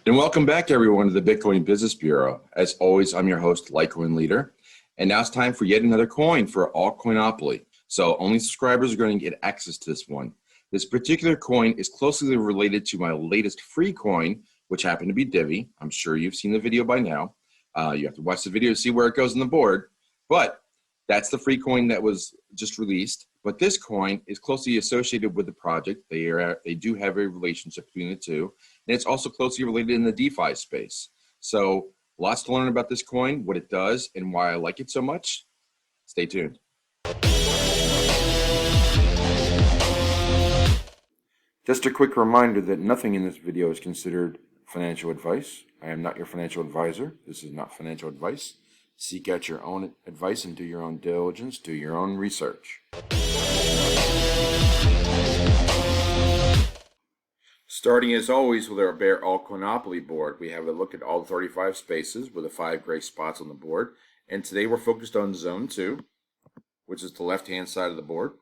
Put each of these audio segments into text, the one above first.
And welcome back, everyone, to the Bitcoin Business Bureau. As always, I'm your host, Litecoin Leader. And now it's time for yet another coin for ALTCOINopoly. So only subscribers are going to get access to this one. This particular coin is closely related to my latest free coin, which happened to be Divi. I'm sure you've seen the video by now. You have to watch the video to see where it goes on the board. But that's the free coin that was just released. But this coin is closely associated with the project. They do have a relationship between the two. And it's also closely related in the DeFi space. So lots to learn about this coin, what it does, and why I like it so much. Stay tuned. Just a quick reminder that nothing in this video is considered financial advice. I am not your financial advisor. This is not financial advice. Seek out your own advice and do your own diligence, do your own research. Starting as always with our bare ALTCOINopoly board, we have a look at all the 35 spaces with the 5 gray spots on the board. And today we're focused on Zone 2, which is the left-hand side of the board.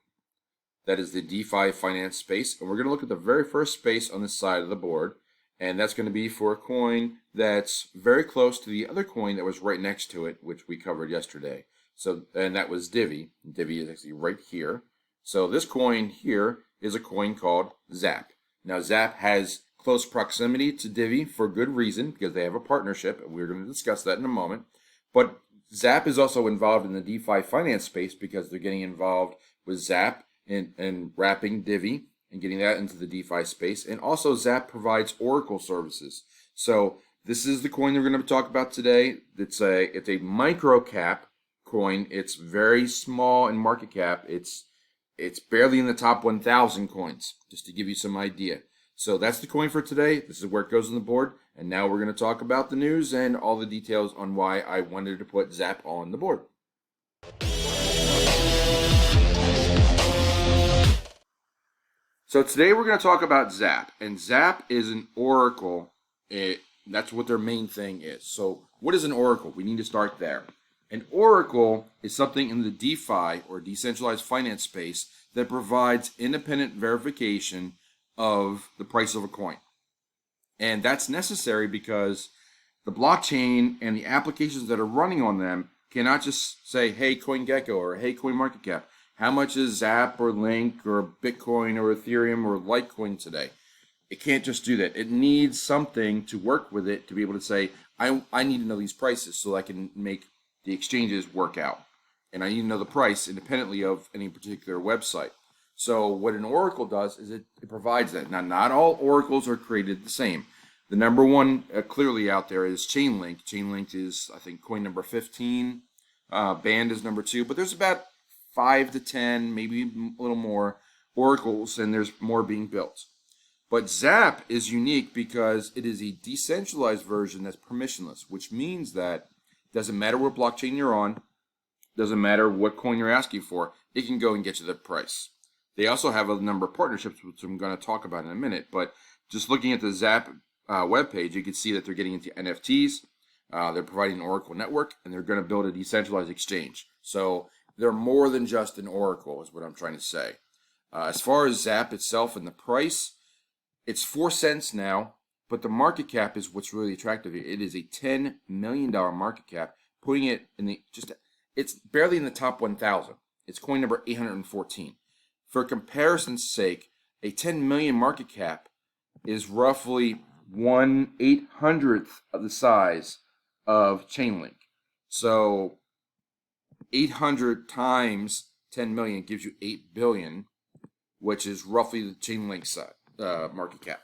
That is the DeFi finance space. And we're going to look at the very first space on this side of the board. And that's going to be for a coin that's very close to the other coin that was right next to it, which we covered yesterday. And that was Divi. Divi is actually right here. So this coin here is a coin called Zap. Now Zap has close proximity to Divi for good reason, because they have a partnership, and we're going to discuss that in a moment. But Zap is also involved in the DeFi finance space because they're getting involved with Zap and wrapping Divi and getting that into the DeFi space. And also Zap provides Oracle services. So this is the coin we're going to talk about today. It's a micro cap coin. It's very small in market cap. It's barely in the top 1,000 coins, just to give you some idea. So that's the coin for today. This is where it goes on the board. And now we're going to talk about the news and all the details on why I wanted to put Zap on the board. So today we're going to talk about Zap. And Zap is an oracle. That's what their main thing is. So what is an oracle? We need to start there. An oracle is something in the DeFi or decentralized finance space that provides independent verification of the price of a coin. And that's necessary because the blockchain and the applications that are running on them cannot just say, hey, CoinGecko or hey, CoinMarketCap, how much is Zap or Link or Bitcoin or Ethereum or Litecoin today? It can't just do that. It needs something to work with it to be able to say, I need to know these prices so I can make the exchanges work out. And I need to know the price independently of any particular website. So what an oracle does is it provides that. Now, not all oracles are created the same. The number one clearly out there is Chainlink. Chainlink is, I think, coin number 15. Band is number 2. But there's about 5 to 10, maybe a little more oracles, and there's more being built. But Zap is unique because it is a decentralized version that's permissionless, which means that it doesn't matter what blockchain you're on, doesn't matter what coin you're asking for, it can go and get you the price. They also have a number of partnerships, which I'm going to talk about in a minute, but just looking at the Zap webpage, you can see that they're getting into NFTs, they're providing an Oracle network, and they're going to build a decentralized exchange. So they're more than just an oracle, is what I'm trying to say. As far as Zap itself and the price, it's 4 cents now, but the market cap is what's really attractive here. It is a $10 million market cap, putting it in it's barely in the top 1,000. It's coin number 814. For comparison's sake, a 10 million market cap is roughly 1/800th of the size of Chainlink. So 800 times 10 million gives you 8 billion, which is roughly the Chainlink size, market cap.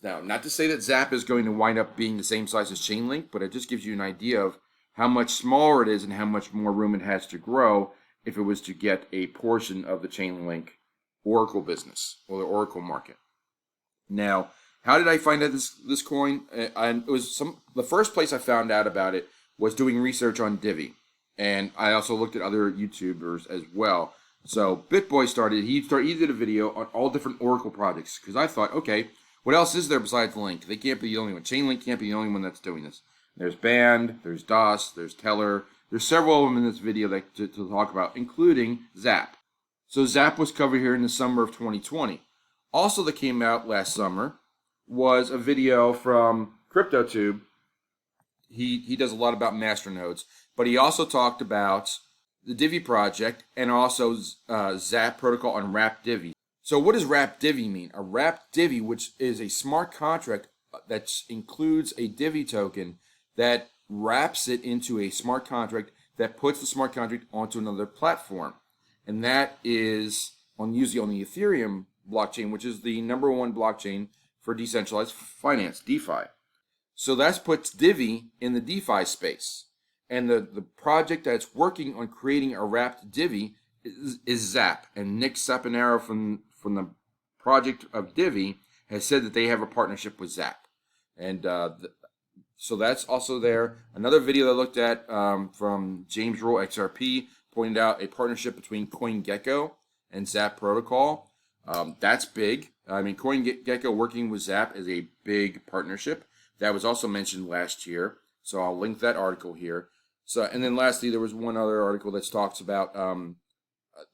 Now, not to say that Zap is going to wind up being the same size as Chainlink, but it just gives you an idea of how much smaller it is and how much more room it has to grow if it was to get a portion of the Chainlink Oracle business or the Oracle market. Now, how did I find out this coin? The first place I found out about it was doing research on Divi, and I also looked at other YouTubers as well. So BitBoy he did a video on all different Oracle projects because I thought, okay, what else is there besides Link? They can't be the only one. Chainlink can't be the only one that's doing this. There's Band, there's DOS, there's Teller. There's several of them in this video to talk about, including Zap. So Zap was covered here in the summer of 2020. Also that came out last summer was a video from CryptoTube, he does a lot about masternodes, but he also talked about the Divi project and also Zap protocol on wrapped Divi. So what does wrapped Divi mean? A wrapped Divi, which is a smart contract that includes a Divi token that wraps it into a smart contract that puts the smart contract onto another platform. And that is usually on the Ethereum blockchain, which is the #1 blockchain for decentralized finance, DeFi. So that puts Divi in the DeFi space. And the project that's working on creating a wrapped Divi is Zap. And Nick Sapinero from the project of Divi has said that they have a partnership with Zap. And so that's also there. Another video that I looked at from James Roll XRP pointed out a partnership between CoinGecko and Zap protocol. That's big. I mean, CoinGecko working with Zap is a big partnership. That was also mentioned last year. So I'll link that article here. So, and then lastly, there was one other article that talks about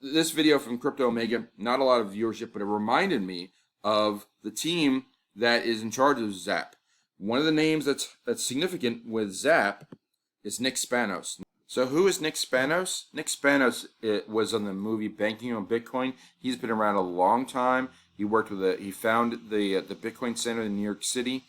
this video from Crypto Omega. Not a lot of viewership, but it reminded me of the team that is in charge of Zap. One of the names that's significant with Zap is Nick Spanos. So who is Nick Spanos? Nick Spanos was on the movie Banking on Bitcoin. He's been around a long time. He worked with he founded the Bitcoin Center in New York City.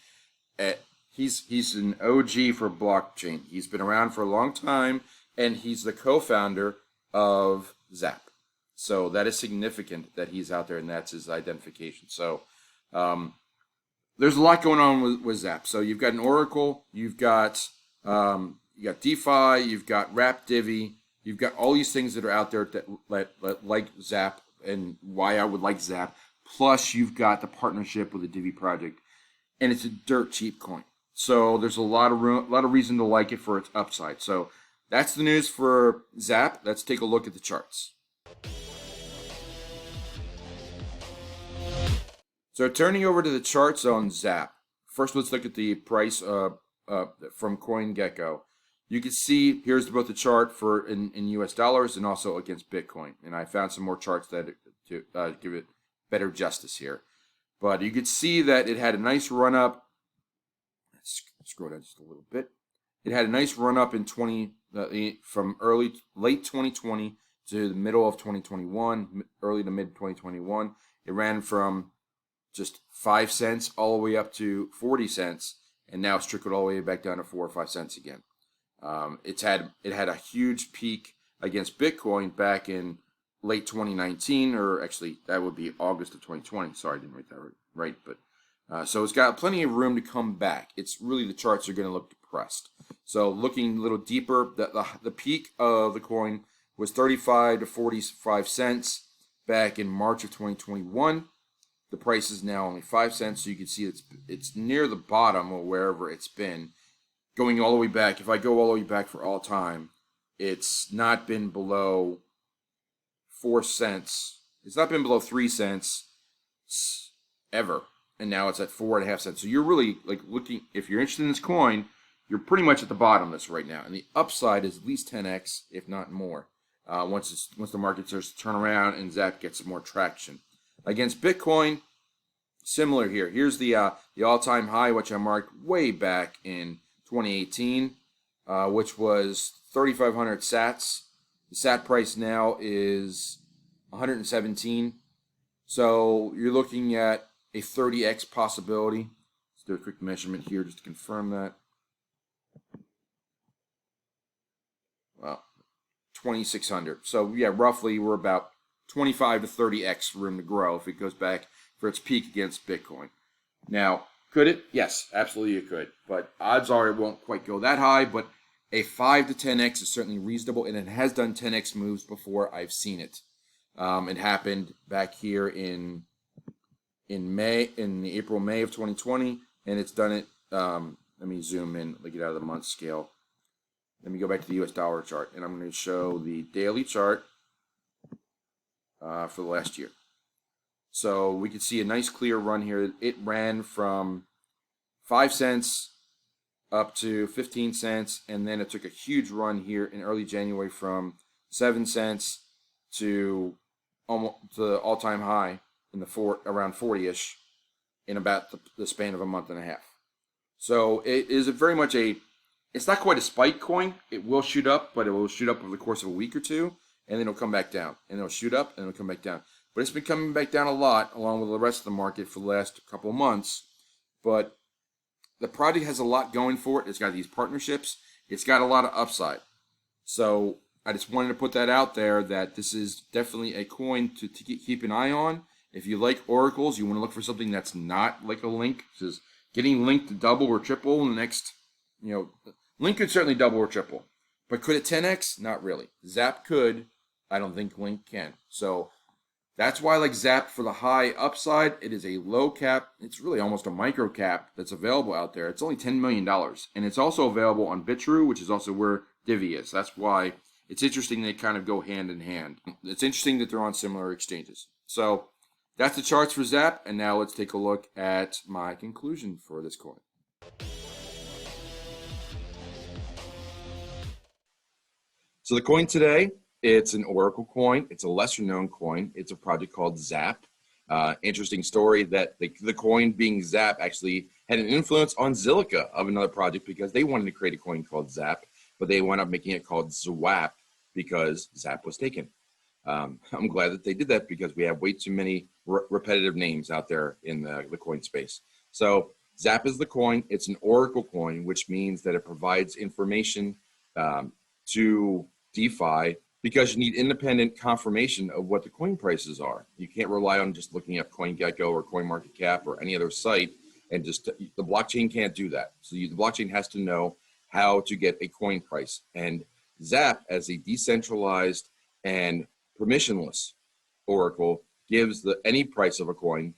He's an OG for blockchain. He's been around for a long time, and he's the co-founder of Zap. So that is significant that he's out there, and that's his identification. So there's a lot going on with Zap. So you've got an Oracle, you've got DeFi, you've got wrapped Divi, you've got all these things that are out there that like Zap, and why I would like Zap. Plus, you've got the partnership with the Divi project, and it's a dirt cheap coin. So there's a lot of reason to like it for its upside. So that's the news for Zap. Let's take a look at the charts. So turning over to the charts on Zap. First, let's look at the price from CoinGecko. You can see here's both the chart for in US dollars and also against Bitcoin. And I found some more charts that to give it better justice here. But you could see that it had a nice run up. Let's scroll down just a little bit. It had a nice run up in from late 2020 to the middle of 2021, early to mid 2021. It ran from just 5 cents all the way up to 40 cents, and now it's trickled all the way back down to 4 or 5 cents again. It had a huge peak against Bitcoin back in late 2019, or actually that would be August of 2020. Sorry, I didn't write that right, but so it's got plenty of room to come back. It's really the charts are going to look depressed. So looking a little deeper, the peak of the coin was 35 to 45 cents back in March of 2021. The price is now only 5 cents, so you can see it's near the bottom or wherever it's been. Going all the way back, if I go all the way back for all time, it's not been below 4 cents. It's not been below 3 cents ever. And now it's at 4.5 cents. So you're really like looking, if you're interested in this coin, you're pretty much at the bottom of this right now. And the upside is at least 10x, if not more, once the market starts to turn around and Zap gets some more traction. Against Bitcoin, similar here. Here's the all-time high, which I marked way back in 2018, which was 3,500 sats. The sat price now is 117. So you're looking at a 30x possibility. Let's do a quick measurement here just to confirm that. Well, 2,600. So yeah, roughly we're about 25 to 30x room to grow if it goes back for its peak against Bitcoin. Now, could it? Yes, absolutely it could. But odds are it won't quite go that high, but a 5 to 10x is certainly reasonable, and it has done 10x moves before. I've seen it. It happened back here in April, May of 2020, and it's done it. Let me zoom in, get out of the month scale. Let me go back to the US dollar chart, and I'm going to show the daily chart for the last year. So we can see a nice clear run here. It ran from 5 cents up to 15 cents, and then it took a huge run here in early January from 7 cents to almost the all-time high in around 40-ish in about the span of a month and a half. So it is very much it's not quite a spike coin. It will shoot up, but it will shoot up over the course of a week or two, and then it'll come back down. And it'll shoot up, and it'll come back down. But it's been coming back down a lot, along with the rest of the market for the last couple of months. But the project has a lot going for it. It's got these partnerships. It's got a lot of upside. So I just wanted to put that out there that this is definitely a coin to keep an eye on. If you like oracles, you want to look for something that's not like a link. Because getting Link to double or triple in the next, Link could certainly double or triple. But could it 10x? Not really. Zap could. I don't think Link can. So that's why I like Zap for the high upside. It is a low cap. It's really almost a micro cap that's available out there. It's only $10 million. And it's also available on Bitrue, which is also where Divi is. That's why it's interesting they kind of go hand in hand. It's interesting that they're on similar exchanges. So that's the charts for Zap. And now let's take a look at my conclusion for this coin. So the coin today, it's an Oracle coin. It's a lesser known coin. It's a project called Zap. Interesting story that the coin being Zap actually had an influence on Zilliqa of another project because they wanted to create a coin called Zap, but they wound up making it called Zwap because Zap was taken. I'm glad that they did that because we have way too many repetitive names out there in the coin space. So Zap is the coin. It's an Oracle coin, which means that it provides information to DeFi because you need independent confirmation of what the coin prices are. You can't rely on just looking at CoinGecko or CoinMarketCap or any other site and just the blockchain can't do that. So the blockchain has to know how to get a coin price. And Zap, as a decentralized and permissionless Oracle, gives any price of a coin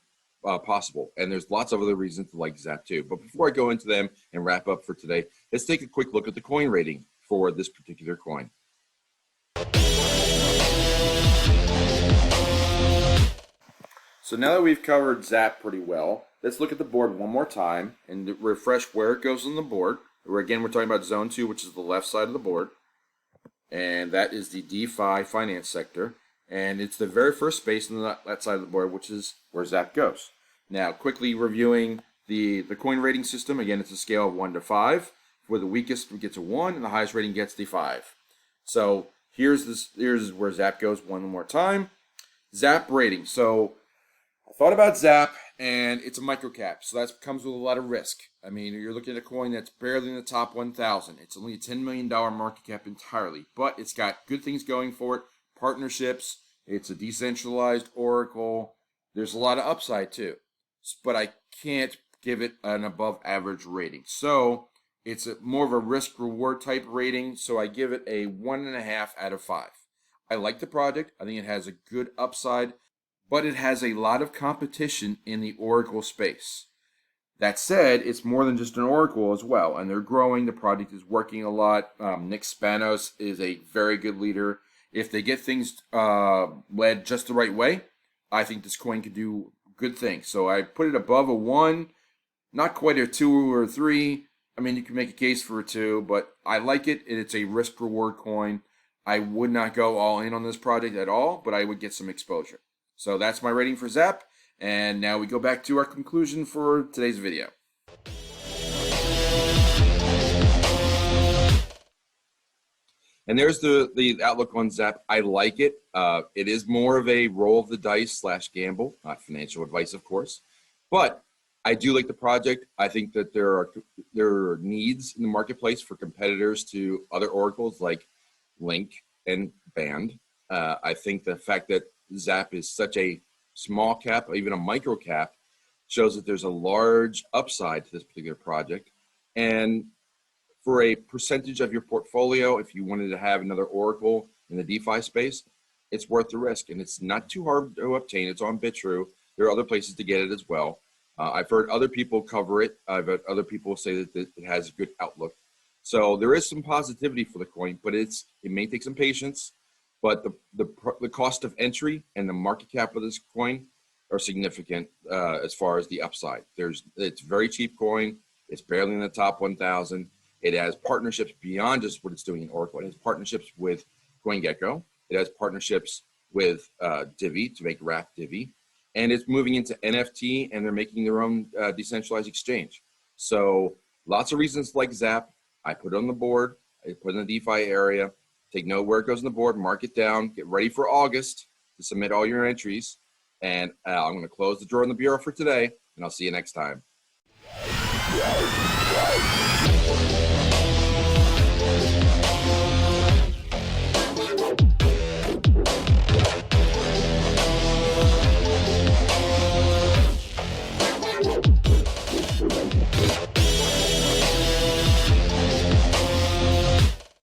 possible. And there's lots of other reasons to like Zap too. But before I go into them and wrap up for today, let's take a quick look at the coin rating for this particular coin. So now that we've covered Zap pretty well, let's look at the board one more time and refresh where it goes on the board. Again, we're talking about Zone 2, which is the left side of the board. And that is the DeFi finance sector. And it's the very first space on that side of the board, which is where Zap goes. Now, quickly reviewing the coin rating system. Again, it's a scale of 1 to 5, where the weakest gets a 1 and the highest rating gets the 5. So here's where Zap goes one more time. Zap rating. So I thought about Zap, and it's a micro cap, so that comes with a lot of risk. I mean, you're looking at a coin that's barely in the top 1,000. It's only a $10 million market cap entirely, but it's got good things going for it. Partnerships. It's a decentralized Oracle. There's a lot of upside too, but I can't give it an above average rating. So it's more of a risk reward type rating. So I give it a 1.5 out of 5. I like the project. I think it has a good upside, but it has a lot of competition in the Oracle space. That said, it's more than just an Oracle as well, and they're growing. The project is working a lot. Nick Spanos is a very good leader. If they get things led just the right way, I think this coin could do good things. So I put it above a 1, not quite a 2 or a 3. I mean, you can make a case for a 2, but I like it. It's a risk-reward coin. I would not go all in on this project at all, but I would get some exposure. So that's my rating for Zap. And now we go back to our conclusion for today's video. And there's the outlook on Zap. I like it. It is more of a roll of the dice / gamble, not financial advice, of course. But I do like the project. I think that there are needs in the marketplace for competitors to other oracles like Link and Band. I think the fact that Zap is such a small cap, or even a micro cap, shows that there's a large upside to this particular project. And for a percentage of your portfolio, if you wanted to have another Oracle in the DeFi space, it's worth the risk. And it's not too hard to obtain. It's on Bitrue. There are other places to get it as well. I've heard other people cover it. I've heard other people say that it has a good outlook. So there is some positivity for the coin, but it may take some patience. But the cost of entry and the market cap of this coin are significant as far as the upside. It's very cheap coin. It's barely in the top 1,000. It has partnerships beyond just what it's doing in Oracle. It has partnerships with CoinGecko. It has partnerships with Divi to make wrapped Divi. And it's moving into NFT, and they're making their own decentralized exchange. So Lots of reasons like Zap. I put it on the board. I put it in the DeFi area. Take note where it goes on the board, mark it down, get ready for August to submit all your entries. And I'm going to close the drawer in the bureau for today, and I'll see you next time.